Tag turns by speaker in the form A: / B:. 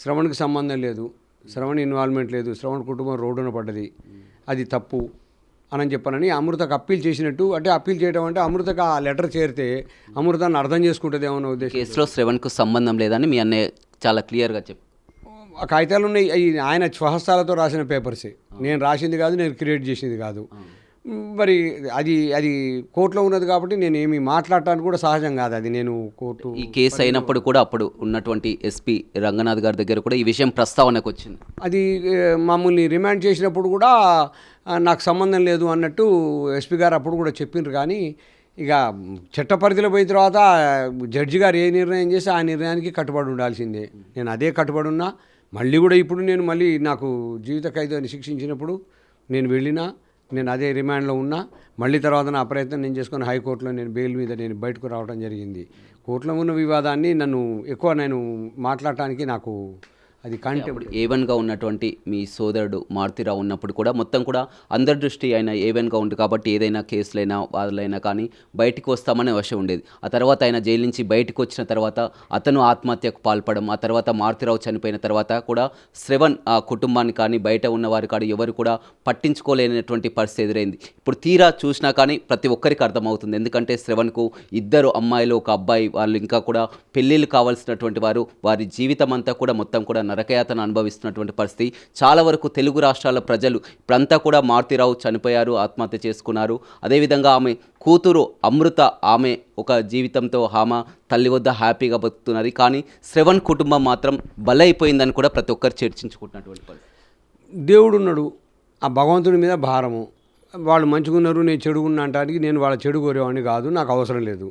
A: శ్రవణ్కి సంబంధం లేదు, శ్రవణ్ ఇన్వాల్వ్మెంట్ లేదు, శ్రవణ్ కుటుంబం రోడ్డున పడ్డది, అది తప్పు అని చెప్పానని అమృతకు అప్పీల్ చేసినట్టు. అంటే అప్పీల్ చేయడం అంటే అమృతకు ఆ లెటర్ చేరితే అమృతాన్ని అర్థం చేసుకుంటుంది ఏమన్న ఉద్దేశం.
B: కేసులో శ్రవణ్కు సంబంధం లేదని మీ అన్నయ్య చాలా క్లియర్గా చెప్పు.
A: ఆ కాగితాలు ఉన్నాయి, అవి ఆయన స్వహస్తాలతో రాసిన పేపర్సే, నేను రాసింది కాదు, నేను క్రియేట్ చేసింది కాదు. మరి అది అది కోర్టులో ఉన్నది కాబట్టి నేను ఏమి మాట్లాడటానికి కూడా సహజం కాదు. అది నేను కోర్టు
B: ఈ కేసు అయినప్పుడు కూడా అప్పుడు ఉన్నటువంటి ఎస్పీ రంగనాథ్ గారి దగ్గర కూడా ఈ విషయం ప్రస్తావనకు వచ్చింది.
A: అది మమ్మల్ని రిమాండ్ చేసినప్పుడు కూడా నాకు సంబంధం లేదు అన్నట్టు ఎస్పీ గారు అప్పుడు కూడా చెప్పిండ్రు. కానీ ఇక చట్ట పరిధిలో పోయిన తర్వాత జడ్జి గారు ఏ నిర్ణయం చేస్తే ఆ నిర్ణయానికి కట్టుబడి ఉండాల్సిందే. నేను అదే కట్టుబడి ఉన్నా. మళ్ళీ కూడా ఇప్పుడు నేను మళ్ళీ నాకు జీవిత ఖైదుని శిక్షించినప్పుడు నేను వెళ్ళినా, నేను అదే రిమాండ్లో ఉన్నా. మళ్ళీ తర్వాత నా ప్రయత్నం నేను చేసుకుని హైకోర్టులో నేను బెయిల్ మీద నేను బయటకు రావడం జరిగింది. కోర్టులో ఉన్న వివాదాన్ని నన్ను ఎక్కువ నేను మాట్లాడటానికి నాకు అది
B: ఇప్పుడు ఏవన్గా ఉన్నటువంటి మీ సోదరుడు మారుతిరావు ఉన్నప్పుడు కూడా మొత్తం కూడా అందరి దృష్టి ఆయన ఏవన్గా ఉంది కాబట్టి ఏదైనా కేసులైనా వాదులైనా కానీ బయటకు వస్తామనే వర్షం ఉండేది. ఆ తర్వాత ఆయన జైలు నుంచి బయటకు వచ్చిన తర్వాత అతను ఆత్మహత్యకు పాల్పడడం, ఆ తర్వాత మారుతిరావు చనిపోయిన తర్వాత కూడా శ్రవణ్ ఆ కుటుంబాన్ని కానీ బయట ఉన్నవారు కానీ ఎవరు కూడా పట్టించుకోలేనటువంటి పరిస్థితి ఎదురైంది. ఇప్పుడు తీరా చూసినా కానీ ప్రతి ఒక్కరికి అర్థమవుతుంది. ఎందుకంటే శ్రవణ్కు 2 అమ్మాయిలు 1 అబ్బాయి, వాళ్ళు ఇంకా కూడా పెళ్ళిళ్ళు కావాల్సినటువంటి వారు, వారి జీవితం అంతా కూడా మొత్తం కూడా నరకయాతన అనుభవిస్తున్నటువంటి పరిస్థితి. చాలా వరకు తెలుగు రాష్ట్రాల ప్రజలు ఇప్పుడంతా కూడా మారుతిరావు చనిపోయారు, ఆత్మహత్య చేసుకున్నారు. అదేవిధంగా ఆమె కూతురు అమృత, ఆమె ఒక జీవితంతో ఆమె తల్లి వద్ద హ్యాపీగా బతుకుతున్నది. కానీ శ్రవణ్ కుటుంబం మాత్రం బలైపోయిందని కూడా ప్రతి ఒక్కరు చర్చించుకుంటున్నటువంటి పరిస్థితి.
A: దేవుడు ఉన్నాడు, ఆ భగవంతుడి మీద భారము. వాళ్ళు మంచిగా ఉన్నారు, నేను చెడుగున్నా అంటానికి నేను వాళ్ళ చెడు కోరేవాడిని కాదు, నాకు అవసరం లేదు.